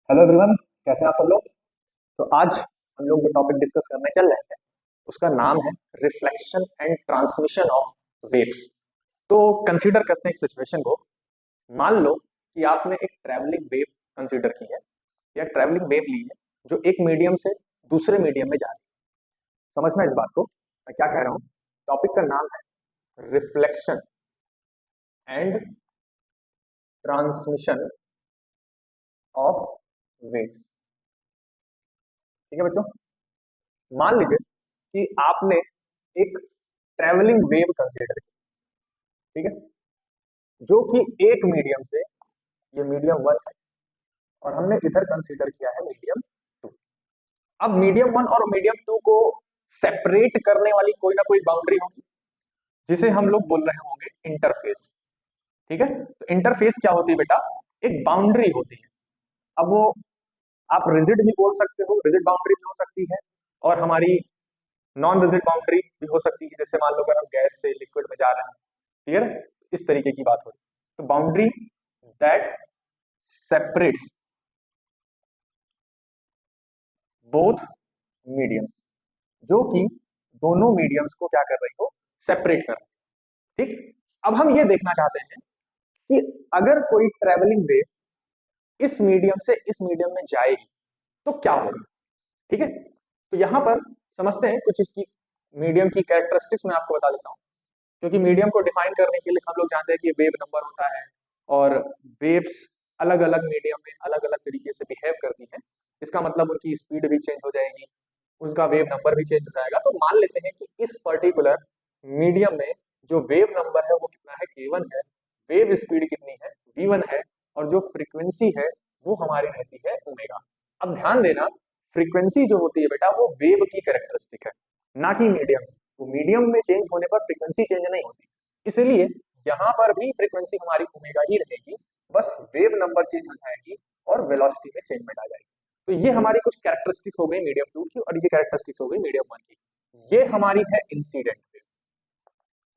Hello everyone, कैसे हैं आप सब लोग। तो आज हम लोग जो टॉपिक डिस्कस करने चल रहे हैं उसका नाम है reflection and transmission of waves. तो कंसीडर करते हैं एक सिचुएशन को। मान लो कि आपने एक ट्रैवलिंग वेव कंसीडर की है या ट्रैवलिंग वेव ली है जो एक मीडियम से दूसरे मीडियम में जा रही है। समझना इस बात को मैं क्या कह रहा हूँ। टॉपिक का नाम है reflection and transmission of waves. ठीक है बच्चों, मान लीजिए कि आपने एक ट्रैवलिंग वेव कंसीडर की, ठीक है, जो कि एक मीडियम से, ये मीडियम वन है और हमने इधर कंसीडर किया है मीडियम टू। अब मीडियम वन और मीडियम टू को सेपरेट करने वाली कोई ना कोई बाउंड्री होगी जिसे हम लोग बोल रहे होंगे इंटरफेस। ठीक है, तो इंटरफेस क्या होती है बेटा, एक बाउंड्री होती है। अब वो आप रिजिड भी बोल सकते हो, रिजिड बाउंड्री भी हो सकती है और हमारी नॉन रिजिड बाउंड्री भी हो सकती है। जैसे मान लो अगर हम गैस से लिक्विड में जा रहे हैं, क्लियर, इस तरीके की बात हो रही है। तो boundary that separates both medium, जो कि दोनों मीडियम्स को क्या कर रही हो, सेपरेट कर रही है। ठीक, अब हम ये देखना चाहते हैं कि अगर कोई ट्रेवलिंग वेव इस मीडियम से इस मीडियम में जाएगी तो क्या होगा। ठीक है, तो यहां पर समझते हैं कुछ इसकी मीडियम की कैरेक्टरिस्टिक्स मैं आपको बता देता हूं। क्योंकि मीडियम को डिफाइन करने के लिए हम लोग जानते हैं कि वेव नंबर होता है और वेव्स अलग अलग मीडियम में अलग अलग तरीके से बिहेव करती हैं। इसका मतलब उनकी स्पीड भी चेंज हो जाएगी, उसका वेव नंबर भी चेंज हो जाएगा। तो मान लेते हैं कि इस पर्टिकुलर मीडियम में जो वेव नंबर है वो कितना है, k1 है, वेव स्पीड कितनी है, v1 है, और जो फ्रीक्वेंसी है वो हमारी रहती है ओमेगा। अब ध्यान देना, फ्रीक्वेंसी जो होती है बेटा वो वेव की कैरेक्टरिस्टिक है, ना कि मीडियम। तो मीडियम में चेंज होने पर फ्रीक्वेंसी चेंज नहीं होती, इसलिए यहाँ पर भी फ्रीक्वेंसी हमारी ओमेगा ही रहेगी, बस वेव नंबर चेंज हो जाएगी और वेलोसिटी में चेंजमेंट आ जाएगी। तो ये हमारी कुछ कैरेक्टरिस्टिक्स हो गई मीडियम टू की और ये कैरेक्टरिस्टिक्स हो गई मीडियम वन की। ये हमारी है इंसिडेंट वेव।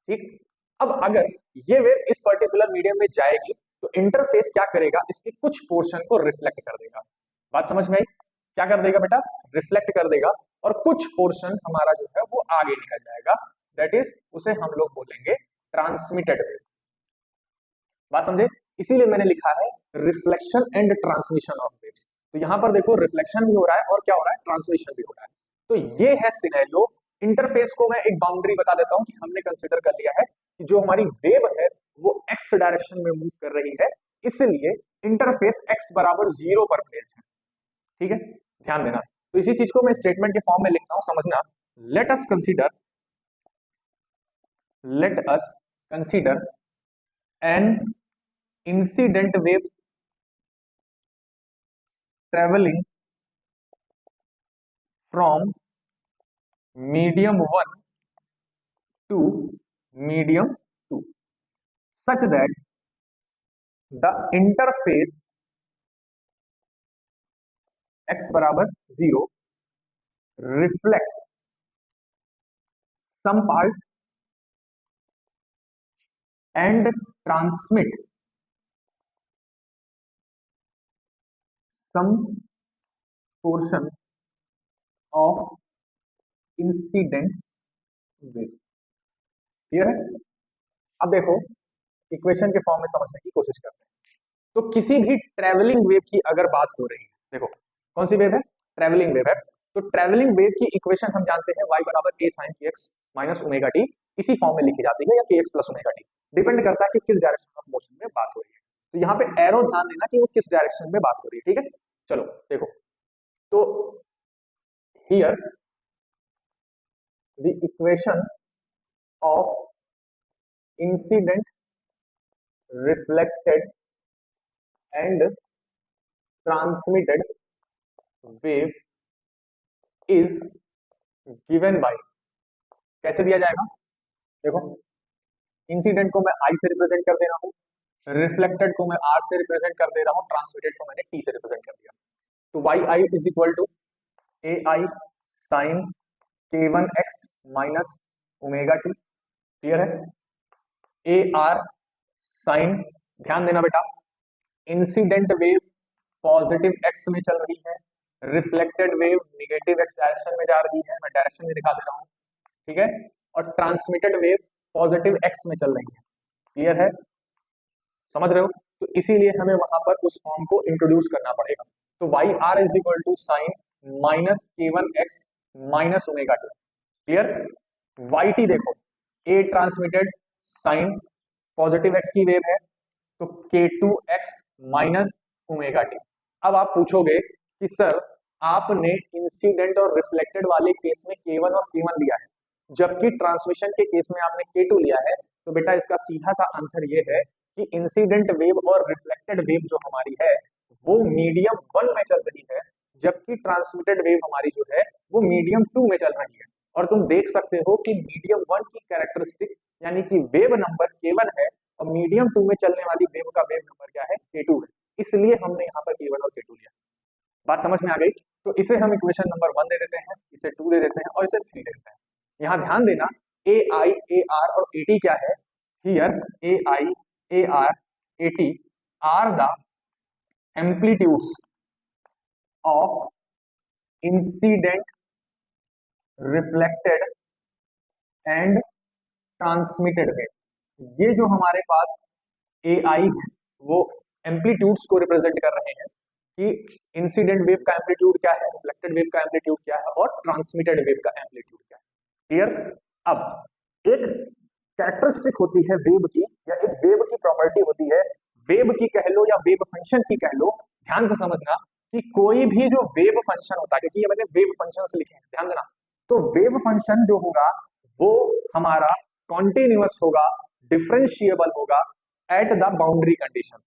ठीक, अब अगर ये वेव इस पर्टिकुलर मीडियम में जाएगी तो इंटरफेस क्या करेगा, इसके कुछ पोर्शन को रिफ्लेक्ट कर देगा। बात समझ में आई, क्या कर देगा बेटा, रिफ्लेक्ट कर देगा और कुछ पोर्शन हमारा जो है वो आगे निकल जाएगा। दैट इज उसे हम लोग बोलेंगे ट्रांसमिटेड वेव। बात समझे, इसीलिए मैंने लिखा है reflection and transmission of waves. तो यहां पर देखो रिफ्लेक्शन भी हो रहा है और क्या हो रहा है, ट्रांसमिशन भी हो रहा है। तो ये है सिनेरियो। इंटरफेस को मैं एक बाउंड्री बता देता हूं कि हमने कंसीडर कर लिया है कि जो हमारी वेव है वो एक्स डायरेक्शन में मूव कर रही है, इसलिए इंटरफेस एक्स बराबर जीरो पर प्लेस्ड है। ठीक है, ध्यान देना। तो इसी चीज को मैं स्टेटमेंट के फॉर्म में लिखता हूं, समझना। Let us consider, let us consider an incident wave traveling from medium 1 to medium 2 such that the interface x बराबर 0 reflects some part and transmit some portion of incident wave। Clear है। अब देखो equation के form में समझने की कोशिश करते हैं। तो किसी भी ट्रेवलिंग वेव की अगर बात हो रही है, देखो कौन सी वेव है, ट्रेवलिंग वेव है। तो ट्रेवलिंग वेव की इक्वेशन हम जानते हैं y बराबर a sin kx minus omega T, इसी फॉर्म में लिखी जाती है, या kx plus omega T. Depend करता है कि किस डायरेक्शन ऑफ मोशन में बात हो रही है। तो यहाँ पे एरो ध्यान देना कि वो किस डायरेक्शन में बात हो रही है। ठीक है, चलो देखो, तो here the equation of incident reflected and transmitted wave is given by, कैसे दिया जाएगा, देखो इंसिडेंट को मैं आई से रिप्रेजेंट कर दे रहा हूँ, रिफ्लेक्टेड को मैं आर से रिप्रेजेंट कर दे रहा हूँ, ट्रांसमिटेड को मैंने टी से रिप्रेजेंट कर दिया। तो Y I is equal to A I sine K one X minus omega T. Clear है, ए आर साइन, ध्यान देना बेटा, इंसिडेंट वेव पॉजिटिव एक्स में चल रही है, reflected wave negative x direction में जा रही है, मैं डायरेक्शन भी दिखा दे रहा हूँ, ठीक है, और ट्रांसमिटेड वेव पॉजिटिव एक्स में चल रही है। क्लियर है, समझ रहे हो? तो इसीलिए हमें वहां पर उस फॉर्म को इंट्रोड्यूस करना पड़ेगा। तो Y are is equal to sine minus K one X minus omega T. Clear? Y T देखो, A transmitted sine positive X की वेव है, तो K two x minus omega T. अब आप पूछोगे कि सर आपने इंसिडेंट और रिफ्लेक्टेड वाले केस में K1 और K1 लिया है, जबकि ट्रांसमिशन के केस में आपने K2 लिया है, तो बेटा इसका सीधा सा आंसर ये है कि इंसिडेंट वेव और रिफ्लेक्टेड वेव जो हमारी है वो मीडियम 1 में चल रही है, जबकि ट्रांसमिटेड वेव हमारी जो है वो मीडियम 2 में चल रही है। और तुम देख सकते हो कि मीडियम 1 की कैरेक्टरिस्टिक यानी कि वेव नंबर K1 है और मीडियम 2 में चलने वाली वेव का वेव नंबर क्या है, K2 है। इसलिए हमने यहाँ पर K1 और K2 लिया। बात समझ में आ गई? तो इसे हम इक्वेशन नंबर 1 दे देते हैं, इसे 2 दे देते हैं और इसे 3 दे देते हैं। यहाँ ध्यान देना ए आई ए आर और ए टी क्या है, here A I A R A T R the amplitudes of incident reflected and transmitted wave. ये जो हमारे पास ए आई है वो एम्पलीट्यूड्स को रिप्रेजेंट कर रहे हैं कि इंसिडेंट वेव का एम्पलीट्यूड क्या है, रिफ्लेक्टेड वेव का एम्पलीट्यूड क्या है और ट्रांसमिटेड वेव का एम्पलीट्यूड क्या है। क्लियर? अब एक कैरेक्टरिस्टिक होती है वेव की, या एक वेव की प्रॉपर्टी होती है, वेव की कह लो या वेव फंक्शन की कह लो। ध्यान से समझना कि कोई भी जो वेव फंक्शन होता है, क्योंकि ये मैंने वेव फंक्शन लिखे हैं, ध्यान देना, तो वेव फंक्शन जो होगा वो हमारा कॉन्टिन्यूअस होगा, डिफरेंशिएबल होगा एट द बाउंड्री कंडीशन।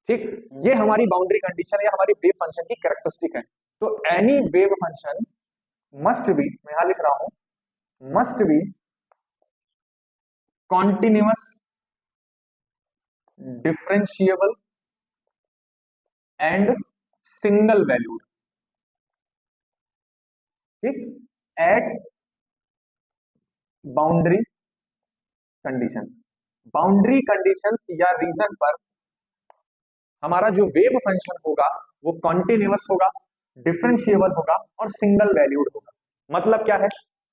ठीक, ये हमारी बाउंड्री कंडीशन या हमारी वेव फंक्शन की कैरेक्टरिस्टिक है। तो any wave function must be, मैं यहां लिख रहा हूं, must be continuous, differentiable and single valued. ठीक, at boundary conditions. Boundary conditions या रीजन पर हमारा जो वेव फंक्शन होगा वो कॉन्टिन्यूअस होगा, डिफरेंशिएबल होगा और सिंगल वैल्यूड होगा। मतलब क्या है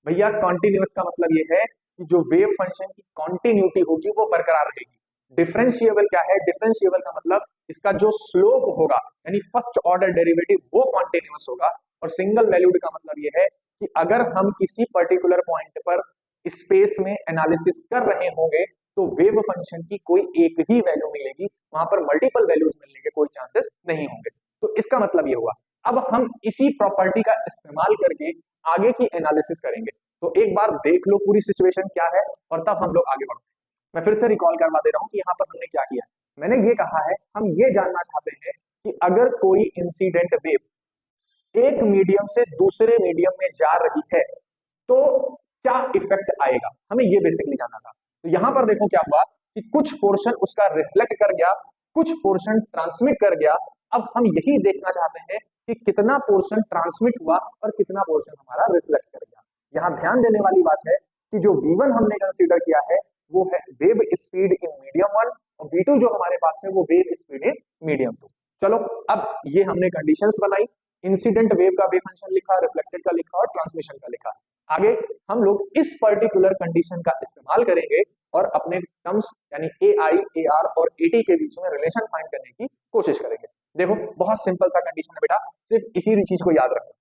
भैया, कॉन्टिन्यूअस का मतलब ये है कि जो वेव फंक्शन की कॉन्टिन्यूटी होगी वो बरकरार रहेगी। डिफरेंशिएबल क्या है, डिफरेंशिएबल का मतलब इसका जो स्लोप होगा यानी फर्स्ट ऑर्डर डेरिवेटिव वो कॉन्टिन्यूअस होगा। और सिंगल वैल्यूड का मतलब ये है कि अगर हम किसी पर्टिकुलर पॉइंट पर स्पेस में एनालिसिस कर रहे होंगे तो वेव फंक्शन की कोई एक ही वैल्यू मिलेगी, वहां पर मल्टीपल वैल्यूज मिलने के कोई चांसेस नहीं होंगे। तो इसका मतलब ये हुआ। अब हम इसी प्रॉपर्टी का इस्तेमाल करके आगे की एनालिसिस करेंगे। तो एक बार देख लो पूरी सिचुएशन क्या है और तब हम लोग आगे बढ़ते हैं। मैं फिर से रिकॉल करवा दे रहा हूं कि यहाँ पर हमने क्या किया। मैंने ये कहा है, हम ये जानना चाहते हैं कि अगर कोई इंसिडेंट वेव एक मीडियम से दूसरे मीडियम में जा रही है तो क्या इफेक्ट आएगा, हमें ये बेसिकली जानना था। तो यहां पर देखो क्या हुआ कि कुछ पोर्शन उसका रिफ्लेक्ट कर गया, कुछ पोर्शन ट्रांसमिट कर गया। अब हम यही देखना चाहते हैं कि कितना पोर्शन ट्रांसमिट हुआ और कितना पोर्शन हमारा रिफ्लेक्ट कर गया। यहां ध्यान देने वाली बात है कि जो V1 हमने कंसीडर किया है वो है वेव स्पीड इन मीडियम 1 और V2 जो हमारे पास है वो वेव स्पीड इन मीडियम 2। चलो अब ये हमने कंडीशंस बनाई, इंसिडेंट वेव का वेव फंक्शन लिखा, रिफ्लेक्टेड का लिखा और ट्रांसमिशन का लिखा। आगे हम लोग इस पर्टिकुलर कंडीशन का इस्तेमाल करेंगे और अपने टर्म्स यानी ए आई ए आर और ए टी के बीच में रिलेशन फाइंड करने की कोशिश करेंगे। देखो बहुत सिंपल सा कंडीशन है बेटा, सिर्फ इसी चीज को याद रखना।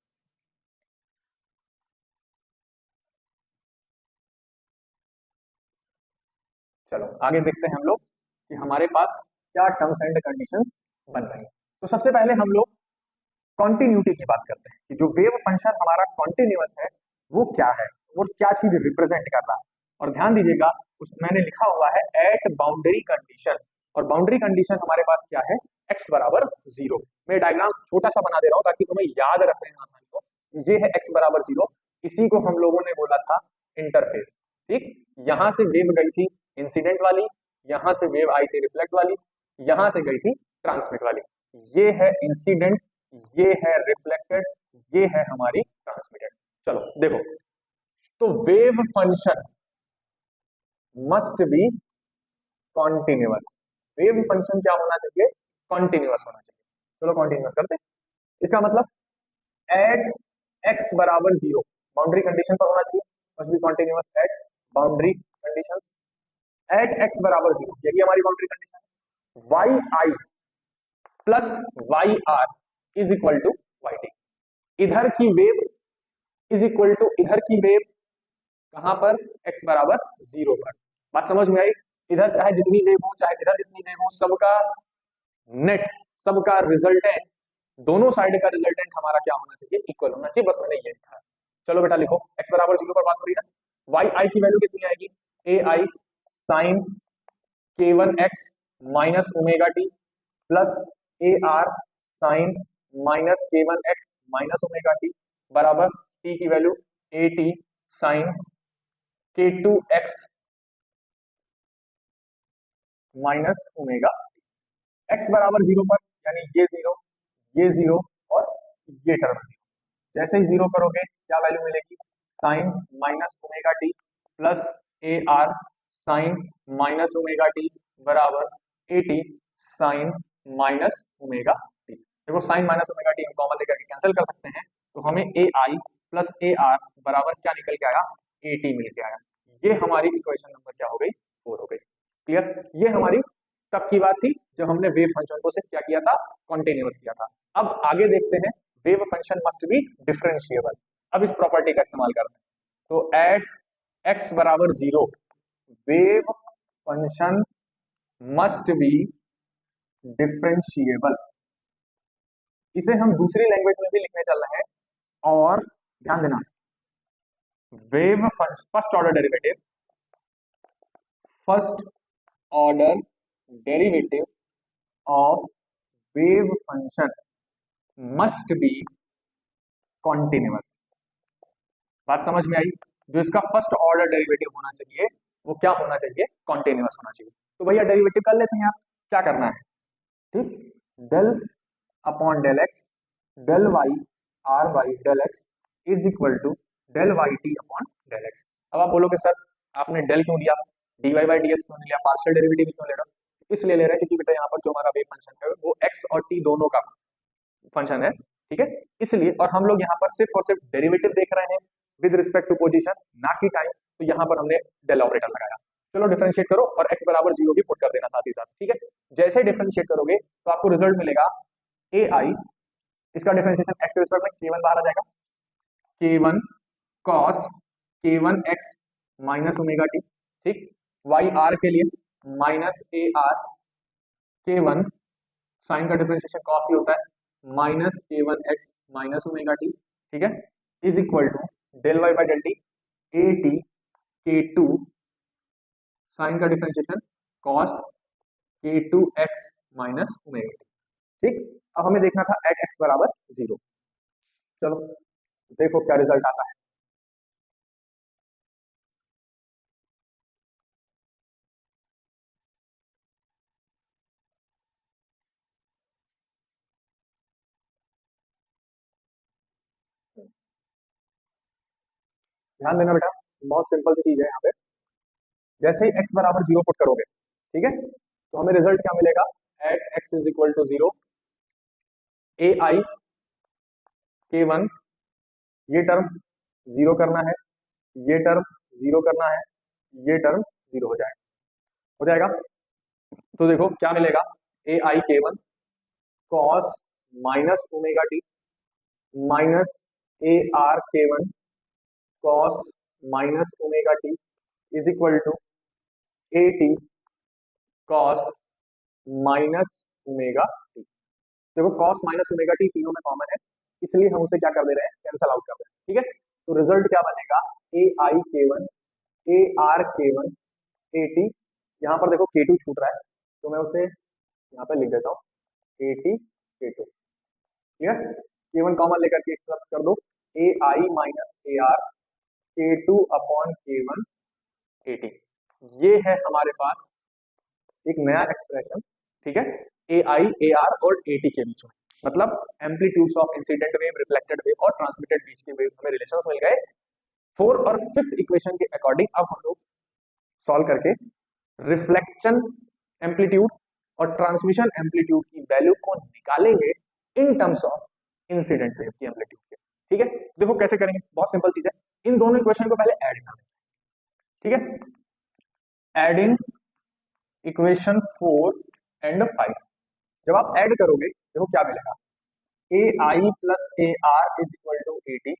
चलो आगे देखते हैं हम लोग कि हमारे पास क्या टर्म्स एंड कंडीशंस बन रही हैं। तो सबसे पहले हम लोग कॉन्टिन्यूटी की बात करते हैं कि जो वेव फंक्शन हमारा कॉन्टिन्यूअस है वो क्या है, वो क्या चीज रिप्रेजेंट कर रहा है। और ध्यान दीजिएगा उस मैंने लिखा हुआ है एट बाउंड्री कंडीशन, और बाउंड्री कंडीशन हमारे पास क्या है, x बराबर 0। मैं डायग्राम छोटा सा बना दे रहा हूं ताकि तुम्हें याद रखने में आसानी हो। ये है x बराबर 0, इसी को हम लोगों ने बोला था इंटरफेस। ठीक, यहां से वेव गई थी इंसिडेंट वाली, यहां से वेव आई थी रिफ्लेक्ट वाली, यहां से गई थी ट्रांसमिट वाली। ये है इंसिडेंट, ये है रिफ्लेक्टेड, ये है हमारी ट्रांसमिटेड। चलो देखो, तो wave function must be continuous. Wave function क्या होना चाहिए, कॉन्टिन्यूअस होना चाहिए। चलो कॉन्टिन्यूस करते। इसका मतलब एट एक्स बराबर जीरो, बाउंड्री कंडीशन पर होना चाहिए, must be continuous at boundary conditions. At x बराबर जीरो, यही हमारी बाउंड्री कंडीशन है। Y i plus y are is equal to y t, इधर की वेव इज इक्वल टू इधर की वेव, कहां पर, एक्स बराबर जीरो पर। बात समझ में आई? इधर चाहे जितनी वेव हो चाहे इधर जितनी वेव हो, सबका नेट, सबका रिजल्टेंट, दोनों साइड का रिजल्टेंट हमारा क्या होना चाहिए, इक्वल होना चाहिए। बस मैंने ये लिखा है। चलो बेटा लिखो, एक्स बराबर जीरो पर बात हो रही है ना, वाई आई की वैल्यू कितनी आएगी, A I sine K one X minus omega T plus A R sine minus K one X minus omega T बराबर टी की value A T sine K two x minus omega. X बराबर zero पर यानी ये zero और ये term zero, जैसे ही zero करोगे क्या वैल्यू मिलेगी, sine minus omega T plus A R sine minus omega T बराबर A T sine minus omega T. देखो साइन माइनस ओमेगा टी हम कॉमन लेकर के कैंसिल कर सकते हैं, तो हमें ए आई प्लस ए आर बराबर क्या निकल के आया, ए टी मिल के आया। ये हमारी इक्वेशन नंबर क्या हो गई, 4 हो गई। क्लियर? ये हमारी तब की बात थी जब हमने वेव फंक्शन को सिर्फ क्या किया था, कॉन्टिन्यूअस किया था। अब आगे देखते हैं, wave function must B differentiable. अब इस प्रॉपर्टी का इस्तेमाल करते हैं। तो एट एक्स बराबर zero wave function must B differentiable. इसे हम दूसरी लैंग्वेज में भी लिखने चल रहे हैं, और ध्यान देना, wave first order derivative, first order derivative of wave function must be continuous. बात समझ में आई? जो इसका फर्स्ट ऑर्डर डेरिवेटिव होना चाहिए वो क्या होना चाहिए, कॉन्टिन्यूअस होना चाहिए। तो भैया डेरिवेटिव कर लेते हैं। आप क्या करना है, ठीक, del upon del x del y r by del x is equal to del y t upon del x. अब आप बोलोगे सर आपने डेल क्यों दिया, d y by d x क्यों नहीं लिया, पार्शियल डेरिवेटिव क्यों ले रहे हो? इसलिए ले रहे हैं क्योंकि बेटा यहाँ पर जो हमारा वेव फंक्शन है वो एक्स और टी दोनों का फंक्शन है, ठीक है, इसलिए। और हम लोग यहाँ पर सिर्फ और सिर्फ डेरिवेटिव देख रहे हैं विद रिस्पेक्ट टू पोजीशन, ना कि टाइम, तो यहाँ पर हमने डेल ऑपरेटर लगाया। चलो डिफरेंशिएट करो और x बराबर जीरो भी पुट कर देना साथ ही साथ, ठीक है। जैसे डिफरेंशिएट करोगे तो आपको रिजल्ट मिलेगा ए आई, इसका डिफरेंशिएशन x के रिस्पेक्ट में k1 बाहर आ जाएगा, k1 cos k1 x minus omega t, ठीक, वाई आर के लिए माइनस ए आर k1 साइन का डिफरेंशिएशन cos ही होता है minus k1 x minus omega t, ठीक है, is equal to del y by del t a t k two sine का differentiation cos k two x minus omega t, ठीक। अब हमें देखना था एट एक्स बराबर जीरो। चलो देखो क्या रिजल्ट आता है। ध्यान देना बेटा, बहुत सिंपल सी चीज है यहाँ पे। जैसे ही एक्स बराबर जीरो पुट करोगे, ठीक है, तो हमें रिजल्ट क्या मिलेगा, at X is equal to zero A I K one, ये टर्म जीरो करना है, ये टर्म जीरो करना है, ये टर्म जीरो हो जाएगा। तो देखो क्या मिलेगा, A I K one cos minus omega T minus A R K one cos minus omega T is equal to A T cos minus omega T. देखो कॉस माइनस ओमेगा टी तीनों में common है, इसलिए हम उसे क्या कर दे रहे हैं, कैंसल आउट कर रहे हैं, ठीक है। तो रिजल्ट क्या बनेगा, ए I K one A R K one A T, यहाँ पर देखो के टू छूट रहा है तो मैं उसे यहाँ पर लिख देता हूँ ए टी के टू, क्लियर। के वन कॉमन लेकर के कर दो, ए I minus A R K two upon के वन ए टी। ये है हमारे पास एक नया एक्सप्रेशन, ठीक है, ए आई ए आर और ए टी के बीच में, मतलब amplitudes of incident wave, reflected wave और ट्रांसमिटेड बीच के वेव हमें रिलेशंस मिल गए। फोर्थ और फिफ्थ इक्वेशन के अकॉर्डिंग अब हम लोग सॉल्व करके रिफ्लेक्शन एम्पलीट्यूड और ट्रांसमिशन एम्पलीट्यूड की वैल्यू को निकालेंगे इन टर्म्स ऑफ इंसिडेंट वेव की एम्पलीट्यूड के। ठीक है, देखो कैसे करेंगे, बहुत सिंपल चीज है। इन दोनों इक्वेशन को पहले ऐड करना है। ठीक है, एडिंग इक्वेशन 4 एंड 5। जब आप ऐड करोगे देखो क्या मिलेगा, A I plus A are is equal to A T,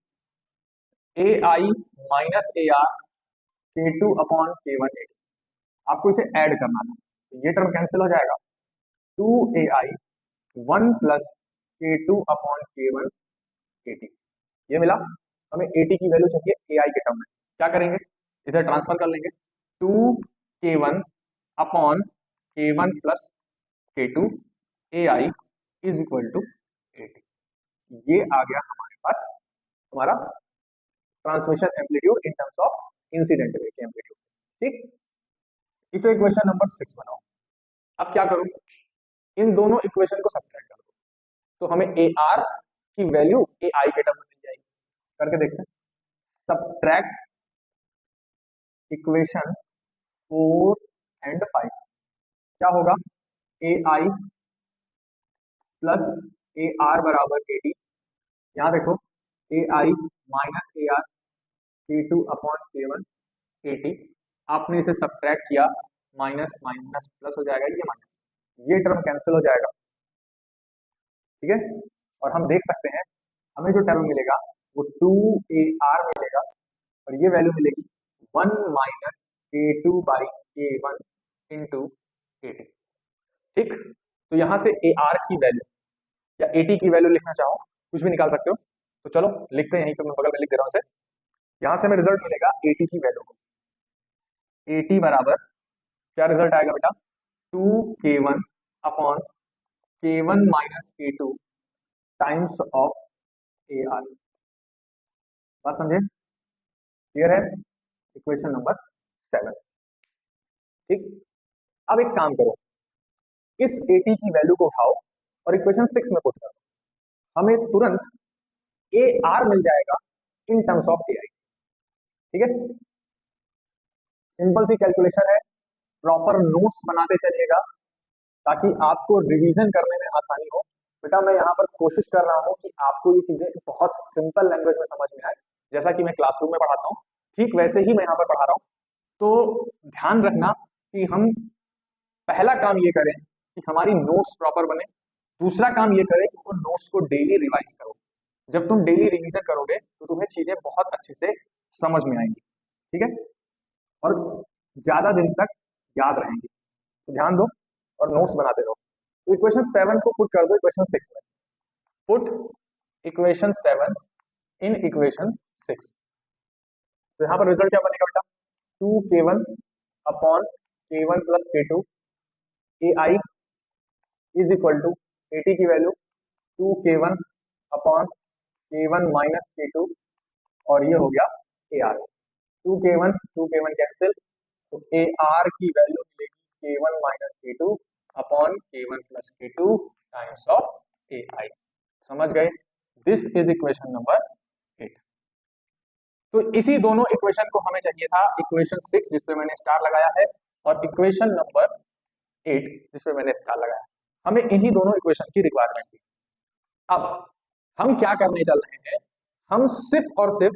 A I minus A R K two upon के वन ए टी। आपको इसे ऐड करना है, तो ये टर्म कैंसिल हो जाएगा, two A i one plus k two upon के वन ए टी। ये मिला, हमें ए टी की वैल्यू चाहिए ए आई के टर्म में। क्या करेंगे, इधर ट्रांसफर कर लेंगे, टू के वन अपॉन के one plus k two A i is equal to A t. ये आ गया हमारे पास हमारा transmission amplitude in terms of incident wave के एम्पलीट्यूड। ठीक, इसे इक्वेशन नंबर 6 बनाओ। अब क्या करो, इन दोनों इक्वेशन को सब्ट्रैक्ट कर दो, तो हमें ए आर की वैल्यू ए आई के टर्म में मिल जाएगी। करके देखते हैं, सब्ट्रैक्ट इक्वेशन 4 एंड 5। क्या होगा, ए आई प्लस ए आर बराबर ए टी। यहाँ देखो, ए I minus A R K two upon के वन ए टी। आपने इसे सब्ट्रैक्ट किया, माइनस माइनस प्लस हो जाएगा, ये माइनस, ये टर्म कैंसिल हो जाएगा। ठीक है, और हम देख सकते हैं हमें जो टर्म मिलेगा वो टू ए आर मिलेगा, और ये वैल्यू मिलेगी one minus k two by के वन इंटू ए टी। ठीक, तो यहाँ से ए आर की वैल्यू या ए टी की वैल्यू लिखना चाहो कुछ भी निकाल सकते हो, तो चलो लिखते हैं, यहीं पे मैं बगल में लिख दे रहा हूँ इसे। यहाँ से हमें रिजल्ट मिलेगा ए टी की वैल्यू को, ए टी बराबर क्या रिजल्ट आएगा बेटा, टू के वन अपॉन के one minus k two times of A R. बात समझे, क्लियर है, इक्वेशन नंबर 7। ठीक, अब एक काम करो, इस ए टी की वैल्यू को उठाओ और इक्वेशन 6 में पुट करो, हमें तुरंत ए आर मिल जाएगा इन टर्म्स ऑफ ए आई। ठीक है, सिंपल सी कैलकुलेशन है, प्रॉपर नोट्स बनाते चलिएगा ताकि आपको रिवीजन करने में आसानी हो। बेटा मैं यहाँ पर कोशिश कर रहा हूँ कि आपको ये चीजें बहुत सिंपल लैंग्वेज में समझ में आए, जैसा कि मैं क्लासरूम में पढ़ाता हूँ ठीक वैसे ही मैं यहाँ पर पढ़ा रहा हूँ। तो ध्यान रखना कि हम पहला काम ये करें कि हमारी नोट्स प्रॉपर बने, दूसरा काम ये करें कि उन नोट्स को डेली रिवाइज करो। जब तुम डेली रिवीजन करोगे तो तुम्हें चीजें बहुत अच्छे से समझ में आएंगी। ठीक है, और ज्यादा दिन तक याद रहेंगी, तो ध्यान दो और नोट्स बनाते रहो। तो इक्वेशन 7 को पुट कर दो इक्वेशन 6 में, पुट इक्वेशन 7 इन इक्वेशन 6। तो यहाँ पर रिजल्ट क्या बनेगा बेटा, टू के वन अपॉन के one plus k two A i is equal to A t की value two k one upon के वन माइनस के टू, और ये हो गया a r. Two k one cancel, तो ए आर की value मिलेगी k one minus k two upon के one plus k two times of A i. समझ गए, दिस इज इक्वेशन नंबर 8। तो इसी दोनों इक्वेशन को हमें चाहिए था इक्वेशन 6 जिसपे मैंने स्टार लगाया है, और इक्वेशन नंबर 8 जिसपे मैंने स्टार लगाया है। हमें इन्हीं दोनों इक्वेशन की रिक्वायरमेंट थी। अब हम क्या करने चल रहे हैं, हम सिर्फ और सिर्फ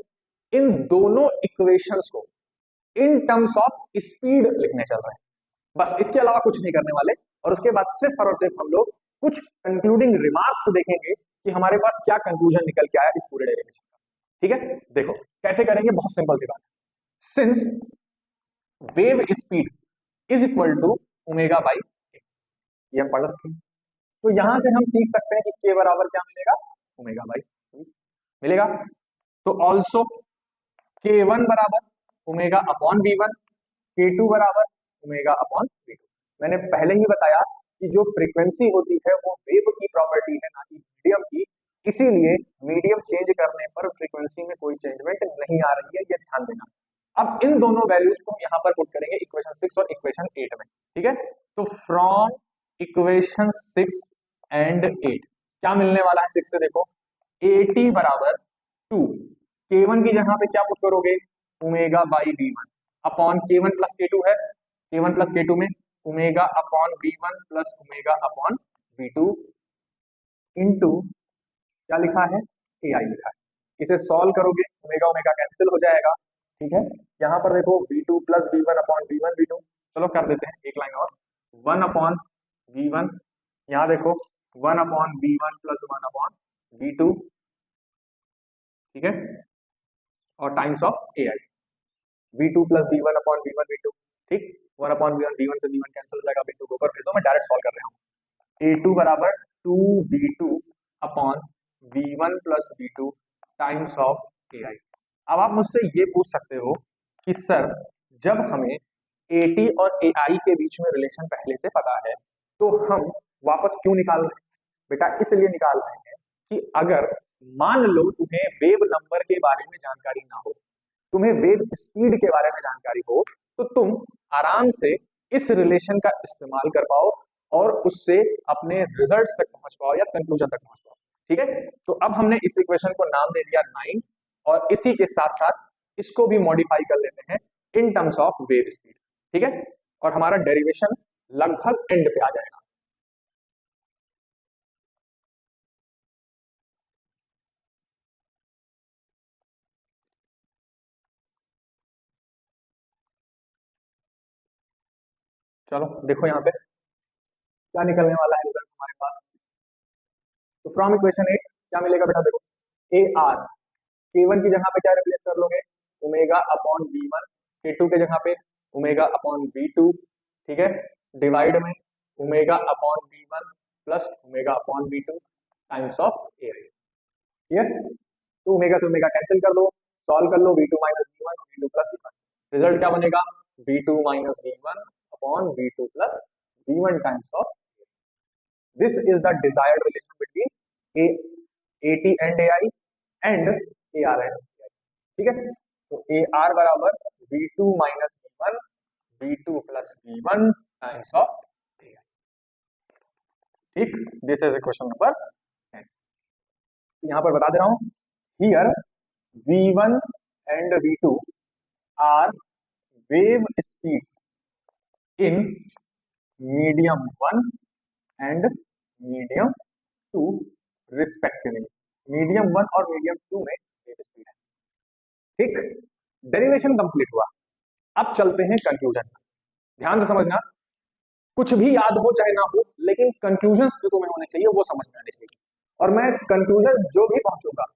इन दोनों इक्वेशंस को इन टर्म्स ऑफ स्पीड लिखने चल रहे हैं, बस इसके अलावा कुछ नहीं करने वाले। और उसके बाद सिर्फ और सिर्फ हम लोग कुछ कंक्लूडिंग रिमार्क्स देखेंगे कि हमारे पास क्या कंक्लूजन निकल के आया इस पूरे डेरिवेशन का। ठीक है, देखो कैसे करेंगे, बहुत सिंपल सी बात है। Since wave speed is equal to omega by, ये हम पढ़ रखे हैं, तो यहां से हम सीख सकते हैं कि के बराबर क्या मिलेगा, ओमेगा बाई मिलेगा। तो ऑल्सो के वन बराबर ओमेगा अपॉन वी वन, के टू बराबर ओमेगा अपॉन वी टू। मैंने पहले ही बताया कि जो फ्रीक्वेंसी होती है वो वेव की प्रॉपर्टी है ना कि मीडियम की, इसीलिए मीडियम चेंज करने पर फ्रीक्वेंसी में कोई चेंजमेंट नहीं आ रही है, ये ध्यान देना। अब इन दोनों वैल्यूज को यहाँ पर पुट करेंगे इक्वेशन 6 और इक्वेशन 8 में। ठीक है, तो फ्रॉम इक्वेशन 6 एंड 8 क्या मिलने वाला है, 6 से देखो ए टी बराबर टू, के वन की जगह पे क्या पुट करोगे, omega by v one upon के वन प्लस के टू है, k one plus k two में omega upon we one plus omega upon we two into क्या लिखा है, ए आई लिखा है। इसे सॉल्व करोगे ओमेगा ओमेगा कैंसिल हो जाएगा, ठीक है। यहाँ पर देखो v2 plus we one upon we one we two, चलो कर देते हैं एक लाइन और, वन अपॉन वी वन, यहाँ देखो one upon we one plus one upon we two, ठीक है, और times of A i, v two plus we one upon we one we two, ठीक, वन वन से वी वन कैंसिल हो जाएगा, we to को ऊपर भेज दो, मैं डायरेक्ट सॉल्व कर रहा हूँ। ए टू बराबर two V two upon we one plus V two times of A I. अब आप मुझसे ये पूछ सकते हो कि सर जब हमें ए टी और ए आई के बीच में रिलेशन पहले से पता है तो हम वापस क्यों निकाल रहे हैं? बेटा इसलिए निकाल रहे हैं कि अगर मान लो तुम्हें वेव नंबर के बारे में जानकारी ना हो, तुम्हें वेव स्पीड के बारे में जानकारी हो, तो तुम आराम से इस रिलेशन का इस्तेमाल कर पाओ और उससे अपने रिजल्ट्स तक पहुंच पाओ या कंक्लूजन तक पहुंच पाओ, ठीक है। तो अब हमने इस इक्वेशन को नाम दे दिया 9, और इसी के साथ साथ इसको भी मॉडिफाई कर लेते हैं इन टर्म्स ऑफ वेव स्पीड, ठीक है, और हमारा डेरिवेशन लगभग एंड पे आ जाएगा। चलो देखो यहाँ पे क्या निकलने वाला है रिजल्ट हमारे पास। तो फ्रॉम इक्वेशन 8 क्या मिलेगा बेटा, देखो ए आर, के वन की जगह पे क्या रिप्लेस कर लोगे, ओमेगा अपॉन वी वन, के टू के जगह पे ओमेगा अपॉन वी टू, ठीक है, डिवाइड में omega upon we one plus omega upon we two times of A I, clear. तो ओमेगा से ओमेगा कैंसिल कर दो, सॉल्व कर लो, V two minus V one, we two plus we one, result क्या बनेगा, V two minus V one upon we two plus we one times of, this is the desired relation between A T and A I and A R and, ठीक है। तो ए R बराबर V two minus V one, we two plus we one times of A I, ठीक, this is equation number 10। यहाँ पर बता दे रहा हूं, here v1 and v2 are wave speeds in medium 1 and medium 2 respectively। Medium 1 और medium 2 में wave speed है, ठीक। डेरिवेशन कंप्लीट हुआ, अब चलते हैं कंक्लूजन। ध्यान से समझना, कुछ भी याद हो चाहे ना हो, लेकिन कंक्लूजन जो तुम्हें होने चाहिए वो समझ में आने चाहिए, और मैं कंक्लूजन जो भी पहुंचूंगा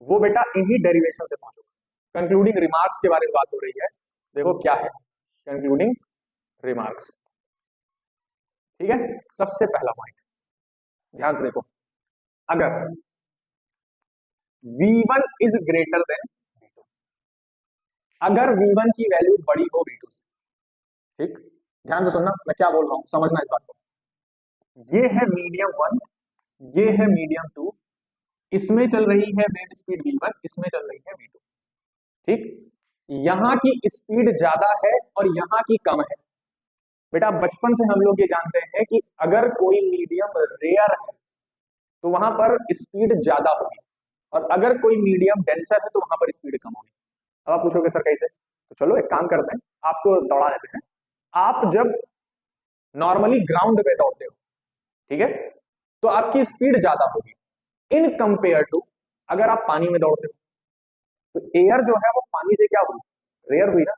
वो बेटा इन्हीं डेरिवेशन से पहुंचूंगा। कंक्लूडिंग रिमार्क्स के बारे में बात हो रही है, देखो क्या है कंक्लूडिंग रिमार्क्स, ठीक है। सबसे पहला पॉइंट ध्यान से देखो, अगर v1 is greater than v2, अगर v1 की वैल्यू बड़ी हो v2 से, ठीक, ध्यान से सुनना मैं क्या बोल रहा हूं, समझना इस बात को। ये है मीडियम 1, ये है मीडियम 2, इसमें चल रही है वेव स्पीड v1, इसमें चल रही है v2, ठीक। यहाँ की स्पीड ज्यादा है और यहाँ की कम है। बेटा बचपन से हम लोग ये जानते हैं कि अगर कोई मीडियम रेयर है तो वहां पर स्पीड ज्यादा होगी, और अगर कोई मीडियम डेंसर है तो वहां पर स्पीड कम होगी। अब आप पूछोगे सर कैसे, तो चलो एक काम करते हैं, आपको दौड़ा देते हैं। आप जब नॉर्मली ग्राउंड पे दौड़ते हो, ठीक है, तो आपकी स्पीड ज्यादा होगी इन कंपेयर टू अगर आप पानी में दौड़ते हो, तो एयर जो है वो पानी से क्या हुई, रेयर हुई ना।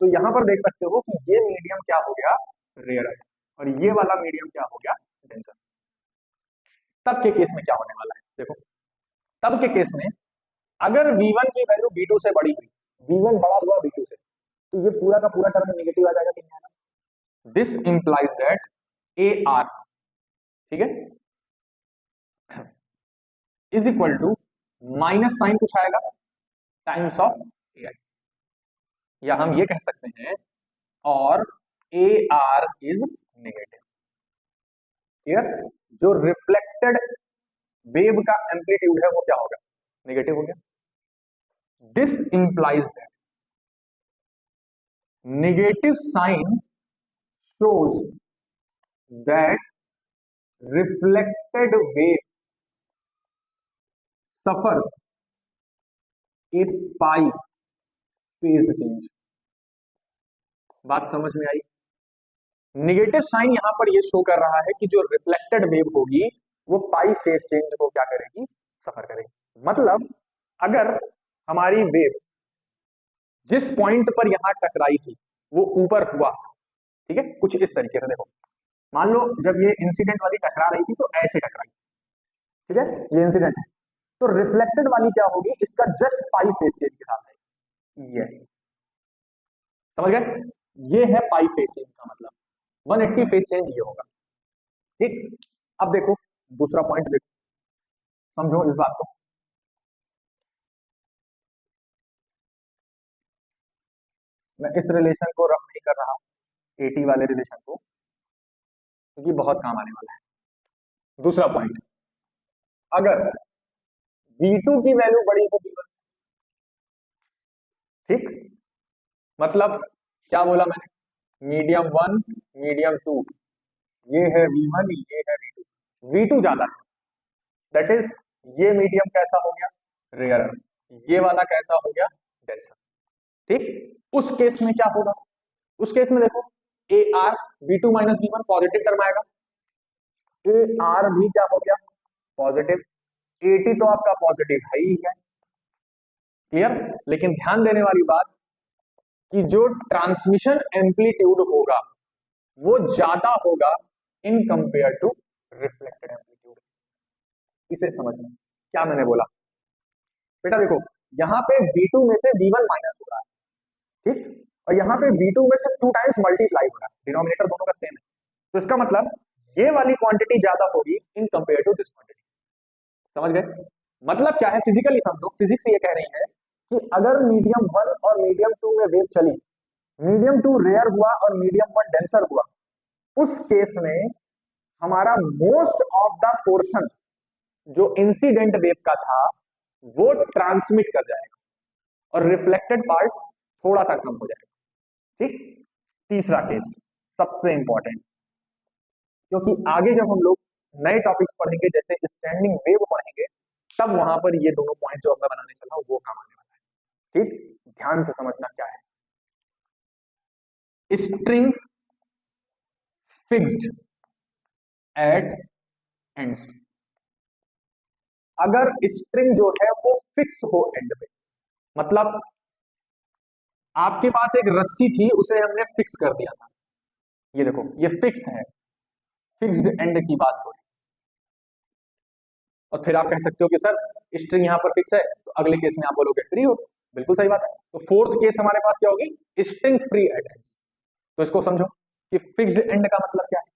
तो यहां पर देख सकते हो कि ये मीडियम क्या हो गया, रेयर है, और ये वाला मीडियम क्या हो गया, डेंसर। तब के केस में क्या होने वाला है, देखो तब के केस में अगर v1 की वैल्यू v2 से बड़ी हुई, v1 बड़ा हुआ v2 से, तो ये पूरा का पूरा टर्म नेगेटिव आ जाएगा कि नहीं आएगा, this implies that a r, ठीक है, is equal to minus sign कुछ आएगा टाइम्स ऑफ ए आई, या हम ये कह सकते हैं और a are is negative, clear. जो रिफ्लेक्टेड वेव का एम्पलीट्यूड है वो क्या होगा, नेगेटिव हो गया। This implies that negative sign shows that reflected wave suffers a pi phase change। बात समझ में आई। नेगेटिव साइन यहां पर ये शो कर रहा है कि जो रिफ्लेक्टेड वेव होगी वो पाई फेज चेंज को क्या करेगी, सफर करेगी। मतलब अगर हमारी वेव जिस पॉइंट पर यहां टकराई थी वो ऊपर हुआ, ठीक है, कुछ इस तरीके से देखो, मान लो जब ये इंसिडेंट वाली टकरा रही थी तो ऐसे टकराई, ठीक है, ये इंसिडेंट है, तो रिफ्लेक्टेड वाली क्या होगी, इसका जस्ट पाई फेज चेंज के साथ है ये, समझ गए, ये है पाई फेज चेंज का मतलब, 180 फेज चेंज ये होगा, ठीक। अब देखो दूसरा पॉइंट देखो, समझो इस बात को, मैं इस रिलेशन को रफ नहीं कर रहा हूं, एटी वाले रिलेशन को, क्योंकि बहुत काम आने वाला है। दूसरा पॉइंट, अगर V2 की वैल्यू बड़ी हो V1, ठीक, मतलब क्या बोला मैंने, मीडियम वन, मीडियम टू, ये है V1, ये है V2, V2 ज्यादा है, दैट इज ये मीडियम कैसा हो गया, रेयर, ये वाला कैसा हो गया, डेंसर, ठीक। उस केस में क्या होगा, उस केस में देखो A R V2 minus V1 positive term आएगा, ए आर भी क्या हो गया, पॉजिटिव, एटी तो आपका पॉजिटिव है ही है, क्लियर। लेकिन ध्यान देने वाली बात कि जो ट्रांसमिशन एम्पलीट्यूड होगा वो ज्यादा होगा in compare to reflected amplitude, इसे समझना क्या मैंने बोला, बेटा देखो यहाँ पे V2 में से V1 माइनस हो रहा है, ठीक, और यहाँ पे V2 में से 2 टाइम्स मल्टीप्लाई हो रहा है, डिनोमिनेटर दोनों का सेम है, तो इसका मतलब ये वाली क्वांटिटी ज्यादा होगी in compare to this quantity, समझ गए। मतलब क्या है, फिजिकली समझो, फिजिक्स ये कह रही है कि अगर मीडियम वन और मीडियम टू में वेव चली, मीडियम टू रेयर हुआ और मीडियम वन डेंसर हुआ, उस केस में हमारा मोस्ट ऑफ द पोर्शन जो इंसिडेंट वेव का था वो ट्रांसमिट कर जाएगा और रिफ्लेक्टेड पार्ट थोड़ा सा कम हो जाएगा, ठीक। तीसरा केस सबसे इंपॉर्टेंट, क्योंकि आगे जब हम लोग नए टॉपिक्स पढ़ेंगे जैसे स्टैंडिंग वेव पढ़ेंगे, तब वहां पर ये दोनों पॉइंट जो मैं बनाने चल रहा हूं वो काम आने वाला है, ठीक। ध्यान से समझना क्या है, स्ट्रिंग फिक्स्ड एट एंड्स, अगर स्ट्रिंग जो है वो फिक्स हो एंड पे, मतलब आपके पास एक रस्सी थी उसे हमने फिक्स कर दिया था, ये देखो ये फिक्स है, फिक्स्ड एंड की बात हो रही, और फिर आप कह सकते हो कि सर स्ट्रिंग यहां पर फिक्स है तो अगले केस में आप बोलोगे फ्री हो, बिल्कुल सही बात है, तो फोर्थ केस हमारे पास क्या होगी, स्ट्रिंग फ्री एट एंड्स, तो इसको समझो कि फिक्स्ड एंड का मतलब क्या है,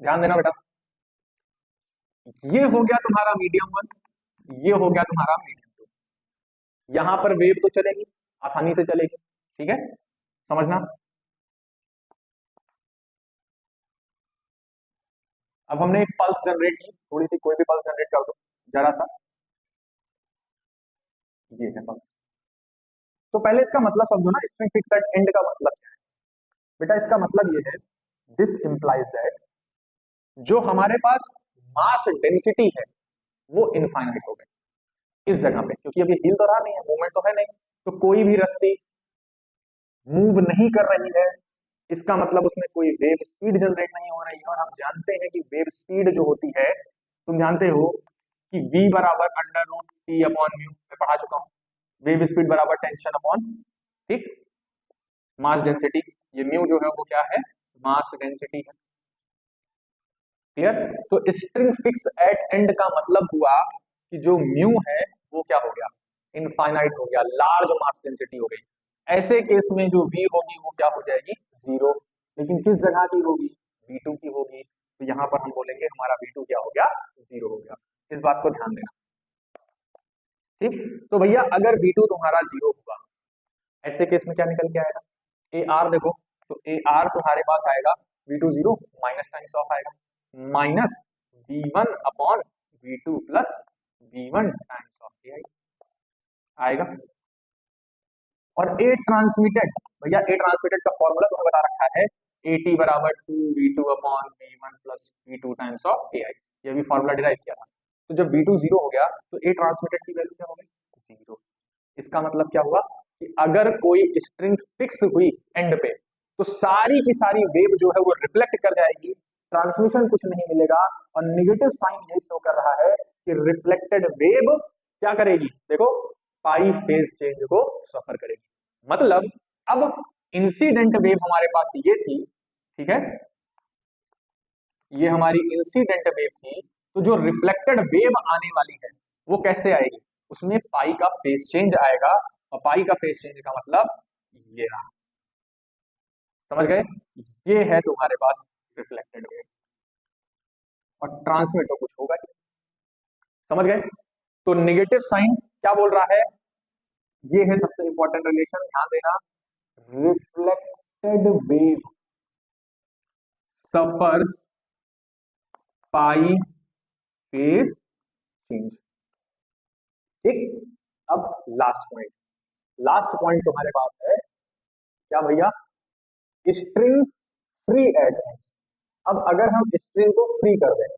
ध्यान देना बेटा, ये हो गया तुम्हारा मीडियम वन, ये हो गया तुम्हारा मीडियम टू, यहां पर वेव तो चलेगी, आसानी से चलेगी, ठीक है, समझना। अब हमने एक पल्स जनरेट की, थोड़ी सी कोई भी पल्स जनरेट कर दो जरा सा, ये है पल्स, तो पहले इसका मतलब समझो ना, स्ट्रिंग फिक्स एट एंड का मतलब क्या है, बेटा इसका मतलब ये है, दिस इंप्लाइज दैट जो हमारे पास मास डेंसिटी है वो इनफाइनाइट हो गई इस जगह पे, क्योंकि अभी हिल तो रहा नहीं है, मूवमेंट तो है नहीं, तो कोई भी रस्सी मूव नहीं कर रही है, इसका मतलब उसमें कोई वेव स्पीड जनरेट नहीं हो रही है, और हम जानते हैं कि वेव स्पीड जो होती है, तुम जानते हो कि v बराबर under root t upon mu, मैं पढ़ा चुका हूं, वेव स्पीड बराबर टेंशन अपॉन, ठीक, मास डेंसिटी, ये म्यू जो है वो क्या है, मास डेंसिटी है, क्लियर। तो स्ट्रिंग फिक्स एट एंड का मतलब हुआ कि जो म्यू है वो क्या हो गया, इनफाइनाइट हो गया, लार्ज मास डेंसिटी हो गई, ऐसे केस में जो v होगी वो क्या हो जाएगी, जीरो, लेकिन किस जगह की होगी, V2 की होगी, तो यहां पर हम बोलेंगे हमारा V2 क्या हो गया, जीरो हो गया, इस बात को ध्यान देना, ठीक। तो भैया अगर V2 तुम्हारा जीरो हुआ, ऐसे केस में क्या निकल के आएगा, ए आर देखो, तो ए आर तुम्हारे पास आएगा V2 zero, minus times of आएगा, minus V1 upon V2 plus V1 times of A आएगा, और ए ट्रांसमिटेड, भैया ए ट्रांसमिटेड का फॉर्मूला तुम्हें बता रखा है, ए टी बराबर 2V2 upon V1 plus V2 times of A I, ये भी फॉर्मूला डिराइव किया था, तो जब V2 जीरो हो गया तो ए ट्रांसमिटेड की वैल्यू क्या हो गई, जीरो, इसका मतलब क्या हुआ कि अगर कोई स्ट्रिंग फिक्स हुई एंड पे तो सारी की सारी वेव जो है वो रिफ्लेक्ट कर जाएगी, ट्रांसमिशन कुछ नहीं मिलेगा, और निगेटिव साइन ये शो कर रहा है कि रिफ्लेक्टेड वेव क्या करेगी, देखो पाई फेज चेंज को सफर करेगी। मतलब अब इंसिडेंट वेव हमारे पास ये थी, ठीक है, ये हमारी इंसिडेंट वेव थी, तो जो रिफ्लेक्टेड वेव आने वाली है वो कैसे आएगी, उसमें पाई का फेज चेंज आएगा, और पाई का फेज चेंज का मतलब ये रहा, समझ गए, ये है तुम्हारे पास रिफ्लेक्टेड वेव, और ट्रांसमिट तो कुछ होगा ही, समझ गए। तो नेगेटिव साइन क्या बोल रहा है, ये है सबसे इंपॉर्टेंट रिलेशन, ध्यान देना, reflected wave suffers pi phase change. ठीक, अब लास्ट पॉइंट तुम्हारे पास है क्या भैया, स्ट्रिंग फ्री एडमेंट्स। अब अगर हम स्ट्रिंग को फ्री कर दें,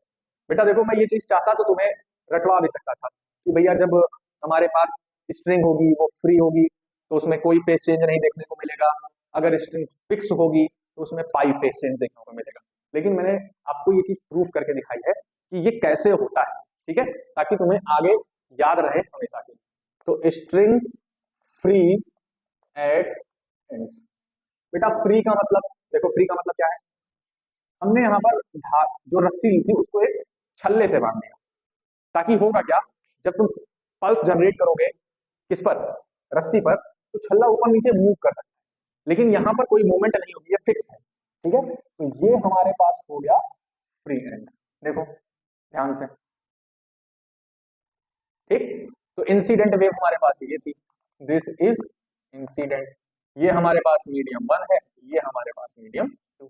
बेटा देखो मैं ये चीज चाहता तो तुम्हें रटवा भी सकता था कि भैया जब हमारे पास स्ट्रिंग होगी वो फ्री होगी तो उसमें कोई फेस चेंज नहीं देखने को मिलेगा, अगर स्ट्रिंग फिक्स होगी तो उसमें पाई फेस चेंज देखने को मिलेगा। लेकिन मैंने आपको ये चीज प्रूव करके दिखाई है कि ये कैसे होता है, ठीक है, ताकि तुम्हें आगे याद रहे हमेशा के लिए। तो स्ट्रिंग फ्री एट एंड्स, बेटा फ्री का मतलब, देखो फ्री का मतलब क्या है, हमने यहाँ पर जो रस्सी ली थी उसको एक छल्ले से बांध दिया, ताकि होगा क्या, जब तुम पल्स जनरेट करोगे किस पर, रस्सी पर, तो छल्ला ऊपर नीचे मूव कर सकता है, लेकिन यहाँ पर कोई मूवमेंट नहीं होगी, ये फिक्स है, ठीक है। तो ये हमारे पास हो गया फ्री एंड, देखो ध्यान से, ठीक। तो इंसिडेंट वेव हमारे पास ये थी, दिस इज इंसिडेंट, ये हमारे पास मीडियम 1 है, ये हमारे पास मीडियम 2।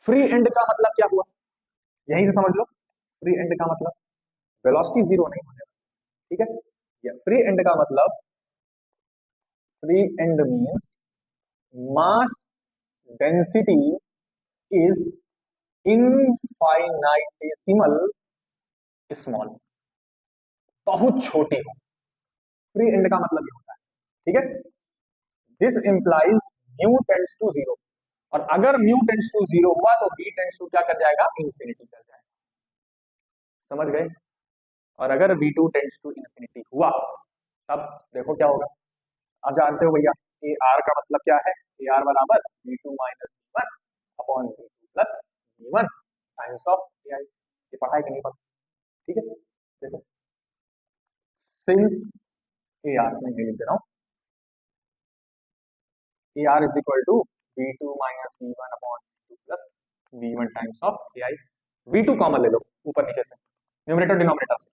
फ्री एंड का मतलब क्या हुआ, यहीं से समझ लो, फ्री एंड का मतलब वेलोसिटी जीरो नहीं होने वाली, ठीक है। या फ्री एंड का मतलब, free and means mass density is infinitesimal small, बहुत छोटी हो, फ्री एंड का मतलब ये होता है, ठीक है। This implies mu tends to zero, और अगर म्यू टेंड्स टू जीरो हुआ तो v टेंड्स टू क्या कर जाएगा, इंफिनिटी कर जाएगा, समझ गए। और अगर v2 टेंड्स टू इंफिनिटी हुआ तब देखो क्या होगा, आप जानते हो भैया ए आर का मतलब क्या है, ए आर बराबर v2 minus v1 upon v2 plus v1 times of A I, ये पढ़ा है कि नहीं पढ़ा, ठीक है। देखो सिंस ए आर में लिख दे रहा हूँ, A are is equal to v2 minus v1 upon v2 plus v1 times of A I, v2 common ले लो ऊपर नीचे से, न्यूमरेटर डिनोमिनेटर से,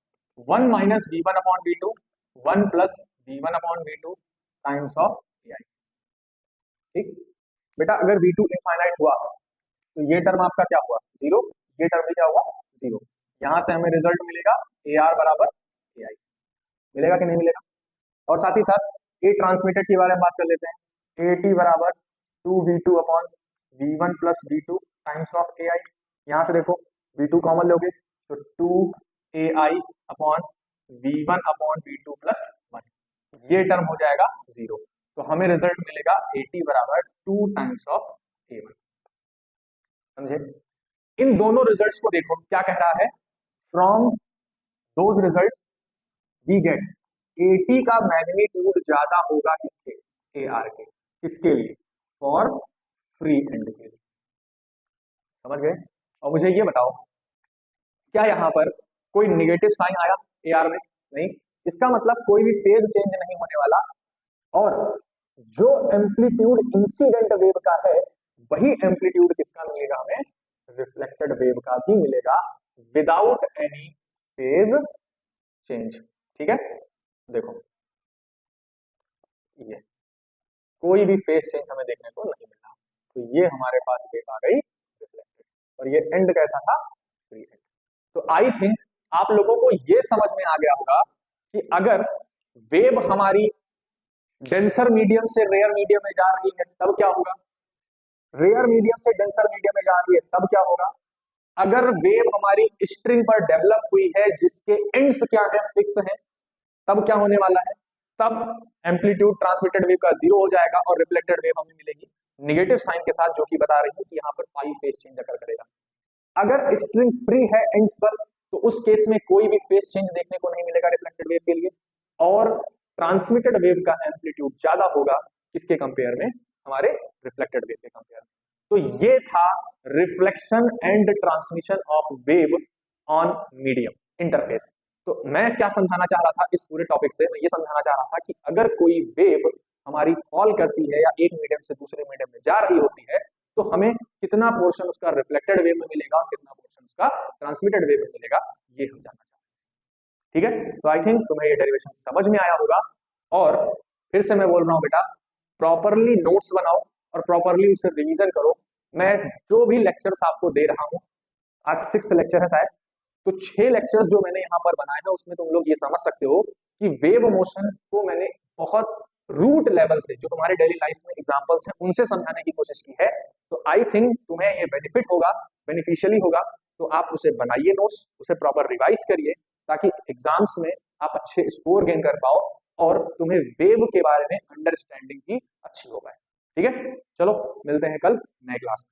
1 minus v1 upon v2, 1 plus v1 upon v2 times of A I, ठीक। बेटा अगर v2 infinite हुआ तो ये टर्म आपका क्या हुआ, जीरो, ये टर्म भी क्या हुआ, जीरो, यहां से हमें रिजल्ट मिलेगा ए आर बराबर ए आई, मिलेगा कि नहीं मिलेगा। और साथ ही साथ ए ट्रांसमिटेड के बारे में बात कर लेते हैं, ए टी बराबर 2v2 upon v1 plus v2 times of A I, यहाँ से देखो v2 कॉमन लोगे तो 2ai upon v1 upon v2 plus 1, ये टर्म हो जाएगा जीरो, तो हमें रिजल्ट मिलेगा at बराबर 2 टाइम्स ऑफ a1, समझे। इन दोनों रिजल्ट्स को देखो क्या कह रहा है, from those results we get at का मैग्नीट्यूड ज्यादा होगा किसके, ar के, किसके लिए, फॉर फ्री एंड के लिए, समझ गए। और मुझे ये बताओ क्या यहाँ पर कोई निगेटिव साइन आया ए आर में, नहीं, इसका मतलब कोई भी फेज चेंज नहीं होने वाला, और जो एम्पलीट्यूड इंसिडेंट वेव का है वही एम्पलीट्यूड किसका मिलेगा हमें, रिफ्लेक्टेड वेव का भी मिलेगा, विदाउट एनी फेज चेंज, ठीक है। देखो ये कोई भी फेज चेंज हमें देखने को नहीं मिला, तो ये हमारे पास वेव आ गई रिफ्लेक्टेड, और ये एंड कैसा था, फ्री एंड। तो आई थिंक आप लोगों को ये समझ में आ गया होगा कि अगर वेव हमारी डेंसर मीडियम से रेयर मीडियम में जा रही है तब क्या होगा, रेयर मीडियम से डेंसर मीडियम में जा रही है तब क्या होगा, अगर वेव हमारी स्ट्रिंग पर डेवलप हुई है जिसके एंड्स क्या है, फिक्स है, तब क्या होने वाला है, तब एम्पलीट्यूड ट्रांसमिटेड वेव का जीरो हो जाएगा और रिफ्लेक्टेड वेव हमें मिलेगी नेगेटिव साइन के साथ, जो कि बता रही हूँ कि यहाँ पर पाई फेस चेंज अकर करेगा। अगर स्ट्रिंग फ्री है एंड्स पर, तो उस केस में कोई भी फेस चेंज देखने को नहीं मिलेगा रिफ्लेक्टेड वेव के लिए, और ट्रांसमिटेड वेव का एम्पलीट्यूड ज्यादा होगा किसके कंपेयर में, हमारे रिफ्लेक्टेड वेव के कंपेयर में। तो ये था reflection and transmission of wave on medium interface. तो मैं क्या समझाना चाह रहा था इस पूरे टॉपिक से, मैं ये समझाना चाह रहा था कि अगर कोई वेव हमारी फॉल करती है या एक मीडियम से दूसरे मीडियम में जा रही होती है, तो हमें कितना पोर्शन उसका रिफ्लेक्टेड वेव में मिलेगा और कितना पोर्शन उसका ट्रांसमिटेड वेव में मिलेगा, ये हम जानना चाहते हैं। ठीक है, तो आई थिंक तुम्हें ये डेरिवेशन समझ में आया होगा। और फिर से मैं बोल रहा हूँ बेटा, प्रॉपरली नोट्स बनाओ और प्रॉपरली उसे रिवीजन करो। मैं जो भी लेक्चर्स आपको दे रहा हूँ, आज 6th लेक्चर है शायद, तो 6 लेक्चर्स जो मैंने यहाँ पर बनाए हैं उसमें तुम लोग ये समझ सकते हो कि वेव मोशन को मैंने बहुत रूट लेवल से, जो तुम्हारे डेली लाइफ में एग्जांपल्स हैं उनसे समझाने की कोशिश की है। तो आई थिंक तुम्हें ये बेनिफिट होगा, बेनिफिशियली होगा। तो आप उसे बनाइए नोट्स, उसे प्रॉपर रिवाइज करिए, ताकि एग्जाम्स में आप अच्छे स्कोर गेन कर पाओ और तुम्हें वेव के बारे में अंडरस्टैंडिंग भी अच्छी हो पाए। ठीक है, चलो मिलते हैं कल नए क्लास में।